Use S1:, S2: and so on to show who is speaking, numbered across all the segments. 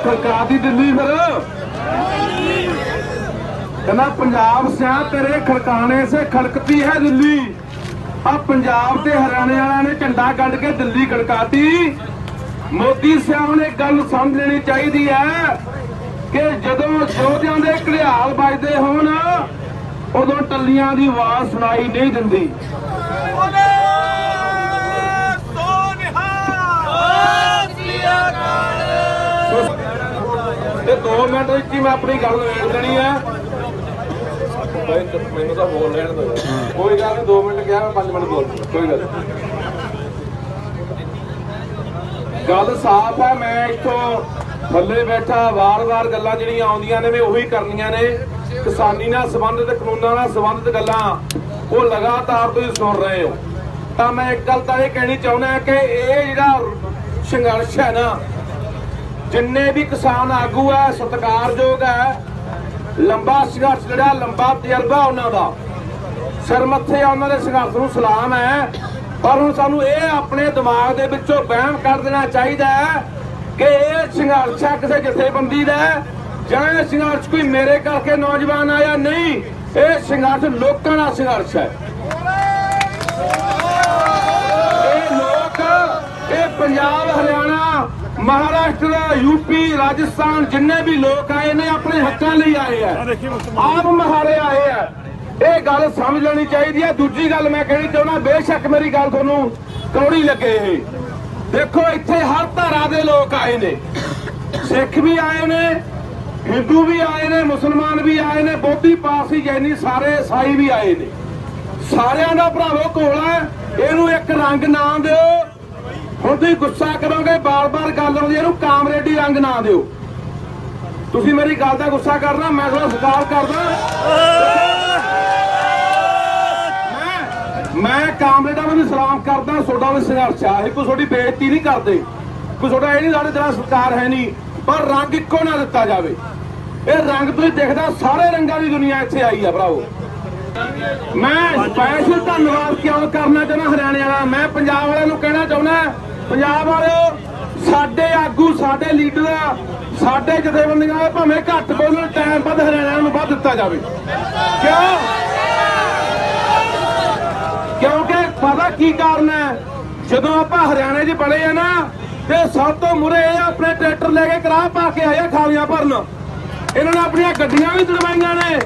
S1: खड़का दी दिल्ली फिर कहना पंजाब से तेरे खड़काने से खड़कती है दिल्ली। अब पंजाब ते हरियाणे वालों ने झंडा कढ़ के दिल्ली खड़काती। मोदी साहब ने गल समझ लेनी चाहिए है कि जदों योद्धियां दे घड़ियाल बजदे होण उदों टल्लियां दी आवाज़ सुनाई नहीं दिंदी। ते 2 मिनट ही मैं अपनी गल निबेड़ देनी है। मैनू तो बोल लैण दो, कोई गल नहीं। 2 मिनट क्या, मैं 5 मिनट बोल, कोई गल गल साफ है। मैं इत्थों थल्ले बैठा वार-वार गल्लां जिहड़ियां आउंदियां ने मैं उही करनियां ने। किसानी नाल संबंधित, कानूनां नाल संबंधित गल्लां वो लगातार तुसीं सुन रहे हो। तो मैं एक गल तां इह कहनी चाहुंदा कि इह जिहड़ा संघर्ष है ना, जिन्ने भी किसान आगू है सत्कारयोग है। लंबा संघर्ष जिहड़ा लंबा तजर्बा उन्हां दा, सिर मत्थे उन्हां दे संघर्ष नूं सलाम है। पर हुण सानूं इह अपने दिमाग दे विचों वहम कढ देना चाहीदा है कि इह संघर्ष है किसी जथेबंदी दा जां इह संघर्ष कोई मेरे करके नौजवान आया नहीं। इह संघर्ष लोकां दा संघर्ष है। इह लोक, इह पंजाब, हरियाणा, महाराष्ट्र, यूपी, राजस्थान जिन्ने भी लोग आए ने अपने हकों लिए आए हैं, आप महारे आए हैं। ये गल समझ लेनी चाहिए। दूजी गल मैं कहनी चाहना, बेशक मेरी गल तुहानूं कौड़ी लगे, देखो इत्थे हर धारा दे लोग आए ने, सिख भी आए ने, हिंदू भी आए ने, मुसलमान भी आए ने, बौद्धी पारसी जैनी सारे ईसाई भी आए ने। सारिਆਂ ਦਾ ਭਰਾਵੋ ਕੋਲ है, ਇਹਨੂੰ एक रंग ना दिओ। ਹੁਣ ਤੁਸੀਂ ਗੁੱਸਾ ਕਰੋਗੇ, ਬਾਰ-ਬਾਰ ਗੱਲ ਆਉਂਦੀ, ਇਹਨੂੰ ਕਾਮਰੇਡੀ ਰੰਗ ਨਾ ਦਿਓ। ਤੁਸੀਂ ਮੇਰੀ ਗੱਲ ਦਾ ਗੁੱਸਾ ਕਰਨਾ, ਮੈਂ ਤੁਹਾਡਾ ਸਤਿਕਾਰ ਕਰਦਾ। ਮੈਂ ਕਾਮਰੇਡਾਂ ਨੂੰ ਸਲਾਮ ਕਰਦਾ। ਤੁਹਾਡਾ ਵੀ ਸੰਘਰਸ਼ ਆ, ਕੋਈ ਤੁਹਾਡੀ ਬੇਇੱਜ਼ਤੀ ਨਹੀਂ ਕਰਦੇ, ਕੋਈ ਤੁਹਾਡਾ ਇਹ ਨਹੀਂ ਸਾਡੇ ਜਿਹੜਾ ਸਤਿਕਾਰ ਹੈ ਨਹੀਂ। ਪਰ ਰੰਗ ਇੱਕੋ ਨਾ ਦਿੱਤਾ ਜਾਵੇ। ਇਹ ਰੰਗ ਤੁਸੀਂ ਦੇਖਦਾ, ਸਾਰੇ ਰੰਗਾਂ ਦੀ ਦੁਨੀਆ ਇੱਥੇ ਆਈ ਆ ਭਰਾਵੋ। ਮੈਂ ਸਪੈਸ਼ਲ ਧੰਨਵਾਦ ਕਿਉਂ ਕਰਨਾ ਚਾਹੁੰਦਾ ਹਰਿਆਣੇ ਵਾਲਾ। ਮੈਂ ਪੰਜਾਬ ਵਾਲਿਆਂ ਨੂੰ ਕਹਿਣਾ ਚਾਹੁੰਦਾ, ਪੰਜਾਬ ਵਾਲਿਓ, ਸਾਡੇ ਆਗੂ, ਸਾਡੇ ਲੀਡਰ, ਸਾਡੇ ਜਥੇਬੰਦੀਆਂ ਭਾਵੇਂ ਘੱਟ ਬੋਲਣ, ਟਾਈਮ ਵੱਧ ਹਰਿਆਣਾ ਨੂੰ ਵੱਧ ਦਿੱਤਾ ਜਾਵੇ। ਕਿਉਂ? ਕਿਉਂਕਿ ਪਤਾ ਕੀ ਕਾਰਨ ਹੈ, ਜਦੋਂ ਆਪਾਂ ਹਰਿਆਣੇ 'ਚ ਬੜੇ ਆ ਨਾ, ਤੇ ਸਭ ਤੋਂ ਮੁਰੇ ਇਹ ਆਪਣੇ ਟਰੈਕਟਰ ਲੈ ਕੇ ਕਰਾਹ ਪਾ ਕੇ ਆਏ ਖਾਲੀਆਂ ਭਰਨ। ਇਹਨਾਂ ਨੇ ਆਪਣੀਆਂ ਗੱਡੀਆਂ ਵੀ ਤੁੜਵਾਈਆਂ ਨੇ।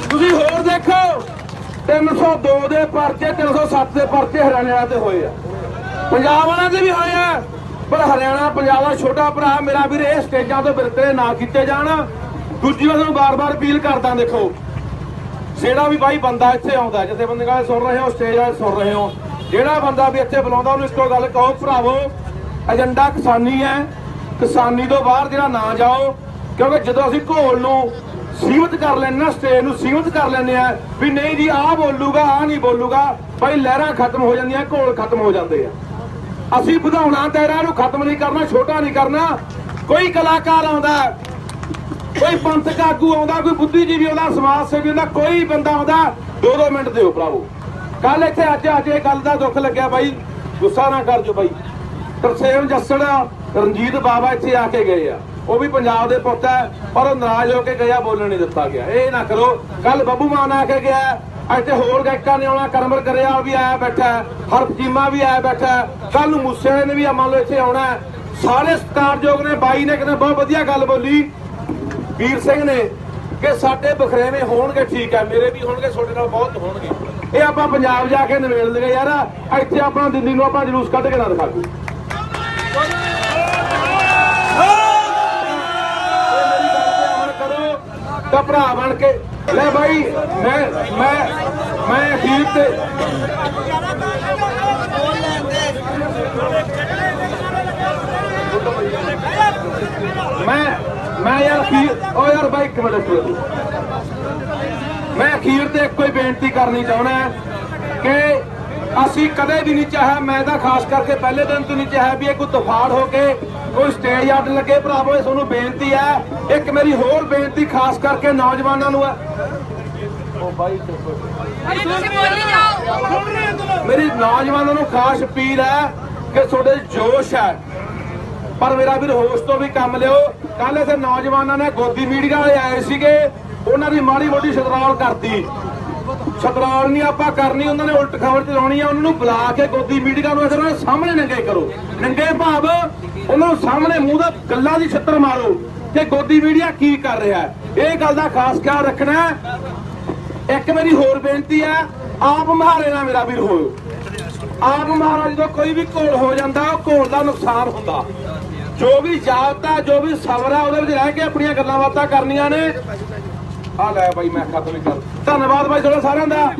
S1: ਤੁਸੀਂ ਹੋਰ ਦੇਖੋ, 302 ਦੇ ਪਰਚੇ, 307 ਦੇ ਪਰਚੇ ਹਰਿਆਣੇ ਵਾਲਿਆਂ ਤੇ ਹੋਏ ਆ, ਪੰਜਾਬ ਵਾਲਿਆਂ ਦੇ ਵੀ ਹੋਏ ਆ। ਪਰ ਹਰਿਆਣਾ ਪੰਜਾਬ ਦਾ ਛੋਟਾ ਭਰਾ ਮੇਰਾ ਵੀਰ, ਇਹ ਸਟੇਜਾਂ ਤੋਂ ਬਿਰਤਰੇ ਨਾ ਕੀਤੇ ਜਾਣ। ਦੂਜੀ ਵਾਰ ਨੂੰ ਬਾਰ-ਬਾਰ ਅਪੀਲ ਕਰਦਾ, ਦੇਖੋ ਜਿਹੜਾ ਵੀ ਬਾਈ ਬੰਦਾ ਇੱਥੇ ਆਉਂਦਾ, ਜਥੇਬੰਦੀਆਂ ਸੁਣ ਰਹੇ ਹੋ, ਸਟੇਜ ਵਾਲੇ ਸੁਣ ਰਹੇ ਹੋ, ਜਿਹੜਾ ਬੰਦਾ ਵੀ ਇੱਥੇ ਬੁਲਾਉਂਦਾ ਉਹਨੂੰ ਇੱਕੋ ਗੱਲ ਕਹੋ, ਭਰਾਵੋ ਏਜੰਡਾ ਕਿਸਾਨੀ ਹੈ, ਕਿਸਾਨੀ ਤੋਂ ਬਾਹਰ ਜਿਹੜਾ ਨਾ ਜਾਓ। ਕਿਉਂਕਿ ਜਦੋਂ ਅਸੀਂ ਘੋਲ ਨੂੰ ਸੀਮਤ ਕਰ ਲੈਂਦੇ ਨਾ, ਸਟੇਜ ਨੂੰ ਸੀਮਤ ਕਰ ਲੈਂਦੇ ਆ ਵੀ ਨਹੀਂ ਜੀ ਆਹ ਬੋਲੂਗਾ, ਆਹ ਨਹੀਂ ਬੋਲੂਗਾ, ਭਾਈ ਲਹਿਰਾਂ ਖਤਮ ਹੋ ਜਾਂਦੀਆਂ, ਘੋਲ ਖਤਮ ਹੋ ਜਾਂਦੇ ਆ। ਅਸੀਂ ਵਧਾਉਣਾ ਦਾਇਰਾ ਨੂੰ ਖਤਮ ਨਹੀਂ ਕਰਨਾ, ਛੋਟਾ ਨਹੀਂ ਕਰਨਾ। ਕੋਈ ਕਲਾਕਾਰ ਆਉਂਦਾ, ਕੋਈ ਪੰਥਕ ਆਗੂ ਆਉਂਦਾ, ਕੋਈ ਬੁੱਧੀਜੀਵੀ ਆਉਂਦਾ, ਸਮਾਜ ਸੇਵੀ ਆਉਂਦਾ, ਕੋਈ ਬੰਦਾ ਆਉਂਦਾ, 2-2 ਮਿੰਟ ਦਿਓ ਭਰਾਵੋ। ਕੱਲ ਇੱਥੇ ਅੱਜ ਇਹ ਗੱਲ ਦਾ ਦੁੱਖ ਲੱਗਿਆ ਬਾਈ, ਗੁੱਸਾ ਨਾ ਕਰ ਜੋ ਬਾਈ। ਤਰਸੇਮ ਜੱਸੜ, ਰਣਜੀਤ ਬਾਵਾ ਇੱਥੇ ਆ ਕੇ ਗਏ ਆ, ਉਹ ਵੀ ਪੰਜਾਬ ਦੇ ਪੁੱਤ ਹੈ, ਪਰ ਉਹ ਨਾਰਾਜ਼ ਹੋ ਕੇ ਗਿਆ, ਬੋਲਣ ਨਹੀਂ ਦਿੱਤਾ ਗਿਆ। ਇਹ ਨਾ ਕਰੋ। ਕੱਲ ਬੱਬੂ ਮਾਨ ਆ ਕੇ ਗਿਆ, ਇੱਥੇ ਹੋਰ ਗਾਇਕਾਂ ਨੇ ਆਉਣਾ, ਕਰਮਰ ਗਰੇਵਾਲ ਵੀ ਆਇਆ ਬੈਠਾ, ਹਰਫ ਚੀਮਾ ਵੀ ਆਇਆ ਬੈਠਾ, ਕੱਲ ਨੂੰ ਮੂਸੇ ਵਾਲੇ ਨੇ ਵੀ ਮੰਨ ਲਓ ਇੱਥੇ ਆਉਣਾ। ਸਾਰੇ ਸਤਿਕਾਰਯੋਗ ਨੇ। ਬਾਈ ਨੇ ਕਹਿੰਦੇ ਬਹੁਤ ਵਧੀਆ ਗੱਲ ਬੋਲੀ ਵੀਰ ਸਿੰਘ ਨੇ ਕਿ ਸਾਡੇ ਬਖਰੇਵੇਂ ਹੋਣਗੇ, ਠੀਕ ਹੈ, ਮੇਰੇ ਵੀ ਹੋਣਗੇ, ਤੁਹਾਡੇ ਨਾਲ ਬਹੁਤ ਹੋਣਗੇ। ਇਹ ਆਪਾਂ ਪੰਜਾਬ ਜਾ ਕੇ ਨਿਬੇੜ ਲਈਏ ਯਾਰ। ਇੱਥੇ ਆਪਣਾ ਦਿੱਲੀ ਨੂੰ ਆਪਾਂ ਜਲੂਸ ਕੱਢ ਕੇ ਨਾ ਦਿਖਾਓ। ਤਾਂ ਭਰਾ ਬਣ ਕੇ ਲੈ ਬਾਈ, ਮੈਂ ਅਖੀਰ ਤੇ ਮੈਂ ਯਾਰ ਅਖੀਰ, ਉਹ ਯਾਰ ਬਾਈ ਇੱਕ ਮਿੰਟ, ਮੈਂ ਅਖੀਰ ਤੇ ਇੱਕੋ ਹੀ ਬੇਨਤੀ ਕਰਨੀ ਚਾਹੁੰਦਾ ਕਿ ਅਸੀਂ ਕਦੇ ਵੀ ਨਹੀਂ ਚਾਹਿਆ, ਮੈਂ ਤਾਂ ਖਾਸ ਕਰਕੇ ਪਹਿਲੇ ਦਿਨ ਤੋਂ ਨਹੀਂ ਚਾਹਿਆ ਵੀ ਇਹ ਕੋਈ ਤੂਫਾਨ ਹੋ ਕੇ ਕੋਈ ਸਟੇਜ ਅੱਡ ਲੱਗੇ। ਭਰਾਵੋ ਇਹ ਤੁਹਾਨੂੰ ਬੇਨਤੀ ਹੈ, ਇੱਕ ਮੇਰੀ ਹੋਰ ਬੇਨਤੀ ਖਾਸ ਕਰਕੇ ਨੌਜਵਾਨਾਂ ਨੂੰ ਹੈ। ਉਹ ਬਾਈ ਮੇਰੀ ਨੌਜਵਾਨਾਂ ਨੂੰ ਖਾਸ ਅਪੀਲ ਹੈ ਕਿ ਤੁਹਾਡੇ ਜੋਸ਼ ਹੈ, ਪਰ ਮੇਰਾ ਵੀਰ ਹੋਸ਼ ਤੋਂ ਵੀ ਕੰਮ ਲਿਓ। ਕੱਲ ਇਥੇ ਨੌਜਵਾਨਾਂ ਨੇ ਗੋਦੀ ਮੀਡੀਆ ਵਾਲੇ ਆਏ ਸੀਗੇ, ਉਹਨਾਂ ਦੀ ਮਾੜੀ ਮੋਟੀ ਛਤਰਾਲ ਕਰਤੀ। ਛਤਰਾਲ ਨਹੀਂ ਆਪਾਂ ਕਰਨੀ, ਉਹਨਾਂ ਨੇ ਉਲਟ ਖਬਰ ਚਲਾਉਣੀ ਆ। ਉਹਨਾਂ ਨੂੰ ਬੁਲਾ ਕੇ ਗੋਦੀ ਮੀਡੀਆ ਨੂੰ ਇਧਰ ਸਾਹਮਣੇ ਨੰਗੇ ਕਰੋ। ਨੰਗੇ ਭਾਵ ਉਹਨਾਂ ਨੂੰ ਸਾਹਮਣੇ ਮੂੰਹ ਦਾ ਗੱਲਾਂ ਦੀ ਛੱਤਰ ਮਾਰੋ ਕਿ ਗੋਦੀ ਮੀਡੀਆ ਕੀ ਕਰ ਰਿਹਾ ਹੈ। ਇਹ ਗੱਲ ਦਾ ਖਾਸ ਖਿਆਲ ਰੱਖਣਾ। ਇੱਕ ਮੇਰੀ ਹੋਰ ਬੇਨਤੀ ਹੈ, ਆਪ ਮਹਾਰੇ ਨਾ ਮੇਰਾ ਵੀਰ ਹੋਇਓ। ਆਪ ਮਹਾਰਾ ਜਦੋਂ ਕੋਈ ਵੀ ਘੋਲ ਹੋ ਜਾਂਦਾ, ਉਹ ਘੋਲ ਦਾ ਨੁਕਸਾਨ ਹੁੰਦਾ। ਜੋ ਵੀ ਜਾਬਤਾ, ਜੋ ਵੀ ਸਬਰ ਆ, ਉਹਦੇ ਵਿੱਚ ਰਹਿ ਕੇ ਆਪਣੀਆਂ ਗੱਲਾਂ ਬਾਤਾਂ ਕਰਨੀਆਂ ਨੇ। ਆ ਲੈ ਬਾਈ ਮੈਂ ਖਤਮ ਹੀ ਕਰ। ਧੰਨਵਾਦ ਬਾਈ ਤੁਹਾਡਾ ਸਾਰਿਆਂ ਦਾ।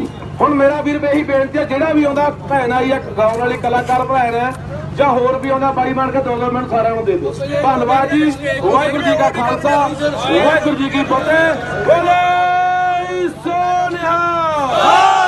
S1: ਹੁਣ ਮੇਰਾ ਵੀਰ ਇਹੀ ਬੇਨਤੀ ਹੈ, ਜਿਹੜਾ ਵੀ ਆਉਂਦਾ ਭੈਣ ਆਈ ਆ ਗਾਉਣ ਵਾਲੀ ਕਲਾਕਾਰ ਭੈਣ ਹੈ ਜਾਂ ਹੋਰ ਵੀ ਆਉਂਦਾ, ਬਾਈ ਬਣ ਕੇ 2 ਮਿੰਟ ਸਾਰਿਆਂ ਨੂੰ ਦੇ ਦਿਓ। ਧੰਨਵਾਦ ਜੀ। ਵਾਹਿਗੁਰੂ ਜੀ ਕਾ ਖਾਲਸਾ, ਵਾਹਿਗੁਰੂ ਜੀ ਕੀ ਫਤਿਹ। ਬੋਲੇ ਸੋ ਨਿਹਾਲ।